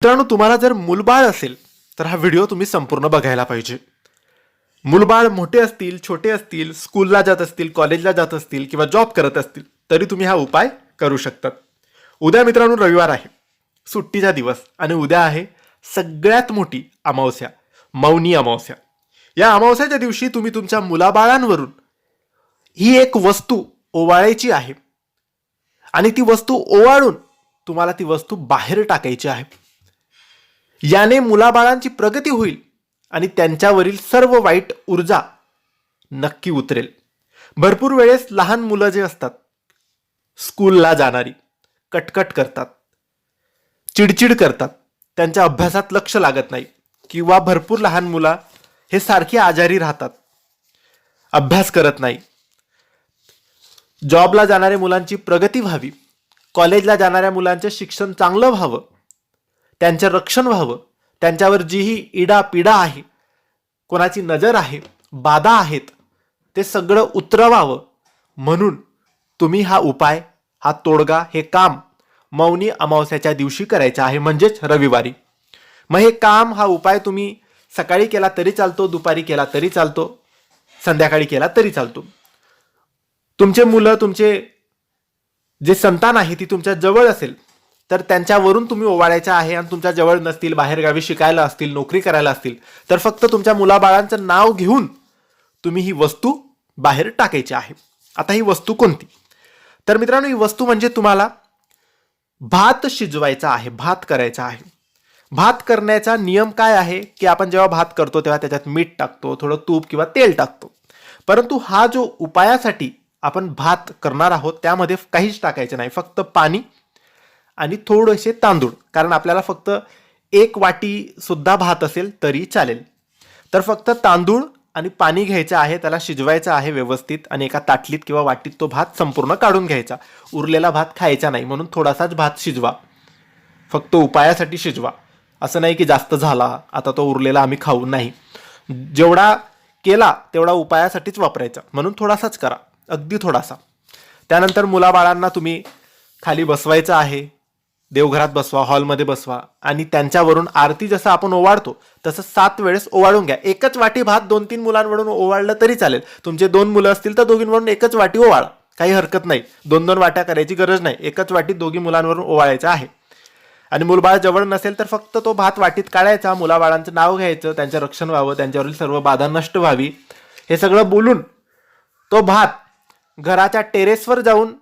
मित्रांनो, तुम्हाला जर मूलबाळ असेल तर हा व्हिडिओ तुम्ही संपूर्ण बघायला पाहिजे. मूलबाळ मोठे असतील, छोटे असतील, स्कूलला जात असतील, कॉलेजला जात असतील किंवा जॉब करत असतील तरी तुम्ही हा उपाय करू शकतात. उद्या मित्रांनो रविवार आहे, सुट्टीचा दिवस, आणि उद्या आहे सगळ्यात मोठी अमावस्या, मौनी अमावस्या. या अमावस्याच्या दिवशी तुम्ही तुमच्या मुलाबाळांवरून ही एक वस्तू ओवाळायची आहे आणि ती वस्तू ओवाळून तुम्हाला ती वस्तू बाहेर टाकायची आहे. याने मुलाबाळांची प्रगती होईल आणि त्यांच्यावरील सर्व वाईट ऊर्जा नक्की उतरेल. भरपूर वेळेस लहान मुलं जे असतात, स्कूलला जाणारी, कटकट करतात, चिडचिड करतात, त्यांच्या अभ्यासात लक्ष लागत नाही, किंवा भरपूर लहान मुलं हे सारखी आजारी राहतात, अभ्यास करत नाही. जॉबला जाणाऱ्या मुलांची प्रगती व्हावी, कॉलेजला जाणाऱ्या मुलांचे शिक्षण चांगलं व्हावं, त्यांचं रक्षण व्हावं, त्यांच्यावर जीही इडा पिडा आहे, कोणाची नजर आहे, बाधा आहेत, ते सगळं उतरवावं म्हणून तुम्ही हा उपाय, हा तोडगा, हे काम मौनी अमावस्याच्या दिवशी करायचं आहे, म्हणजेच रविवारी. मग हे काम, हा उपाय तुम्ही सकाळी केला तरी चालतो, दुपारी केला तरी चालतो, संध्याकाळी केला तरी चालतो. तुमचे मुलं, तुमचे जे संतान आहे ती तुमच्या जवळ असेल तर त्यांच्यावरून तुम्ही ओवाळायचं आहे. आणि तुमच्या जवळ नसतील, बाहेरगावी शिकायला असतील, नोकरी करायला असतील तर फक्त तुमच्या मुलाबाळांचं नाव घेऊन तुम्ही ही वस्तू बाहेर टाकायची आहे. आता ही वस्तू कोणती? तर मित्रांनो, ही वस्तू म्हणजे तुम्हाला भात शिजवायचा आहे, भात करायचा आहे. भात करण्याचा नियम काय आहे की आपण जेव्हा भात करतो तेव्हा त्याच्यात मीठ टाकतो, थोडं तूप किंवा तेल टाकतो. परंतु हा जो उपायासाठी आपण भात करणार आहोत त्यामध्ये काहीच टाकायचं नाही, फक्त पाणी आणि थोडेसे तांदूळ. कारण आपल्याला फक्त 1 वाटी सुद्धा भात असेल तरी चालेल. तर फक्त तांदूळ आणि पाणी घ्यायचं आहे, त्याला शिजवायचं आहे व्यवस्थित, आणि एका ताटलीत किंवा वाटीत तो भात संपूर्ण काढून घ्यायचा. उरलेला भात खायचा नाही, म्हणून थोडासाच भात शिजवा, फक्त उपायासाठी शिजवा. असं नाही की जास्त झाला आता तो उरलेला आम्ही खाऊ, नाही. जेवढा केला तेवढा उपायासाठीच वापरायचा, म्हणून थोडासाच करा, अगदी थोडासा. त्यानंतर मुलाबाळांना तुम्ही खाली बसवायचं आहे, देवघरात बसवा, हॉलमध्ये बसवा, आणि त्यांच्यावरून आरती जसं आपण ओवाळतो तसं 7 वेळेस ओवाळून घ्या. एकच वाटी भात 2-3 मुलांवरून ओवाळलं तरी चालेल. तुमचे 2 मुलं असतील तर दोघींवरून एकच वाटी ओवाळा, काही हरकत नाही. 2-2 वाट्या करायची गरज नाही, एकच वाटीत दोघी मुलांवरून ओवाळायचं आहे. आणि मुलबाळ जवळ नसेल तर फक्त तो भात वाटीत काढायचा, मुलाबाळांचं नाव घ्यायचं, त्यांचं रक्षण व्हावं, त्यांच्यावरील सर्व बाधा नष्ट व्हावी, हे सगळं बोलून तो भात घराच्या टेरेसवर जाऊन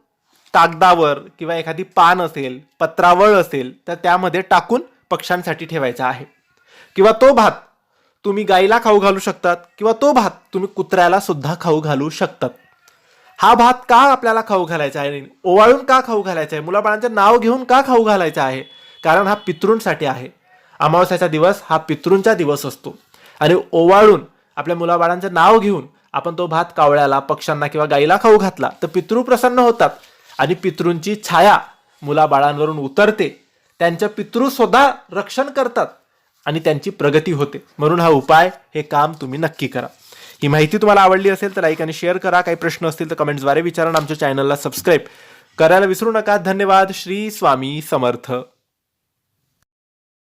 कागदावर किंवा एखादी पान असेल, पत्रावळ असेल तर त्यामध्ये टाकून पक्ष्यांसाठी ठेवायचा आहे. किंवा तो भात तुम्ही गाईला खाऊ घालू शकतात, किंवा तो भात तुम्ही कुत्र्याला सुद्धा खाऊ घालू शकतात. हा भात का आपल्याला खाऊ घालायचा आहे, ओवाळून का खाऊ घालायचा आहे, मुलाबाळांचं नाव घेऊन का खाऊ घालायचा आहे? कारण हा पितृंसाठी आहे. अमावस्याचा दिवस हा पितृंचा दिवस असतो, आणि ओवाळून आपल्या मुलाबाळांचं नाव घेऊन आपण तो भात कावळ्याला, पक्ष्यांना किंवा गाईला खाऊ घातला तर पितृ प्रसन्न होतात, आणि पितृंची छाया मुलाबाळांवरून उतरते, त्यांच्या पितृ सुद्धा रक्षण करतात आणि त्यांची प्रगती होते. म्हणून हा उपाय, हे काम तुम्ही नक्की करा. ही माहिती तुम्हाला आवडली असेल तर लाईक आणि शेअर करा. काही प्रश्न असतील तर कमेंट्सद्वारे विचारा. आमच्या चॅनलला सबस्क्राईब करायला विसरू नका. धन्यवाद. श्री स्वामी समर्थ.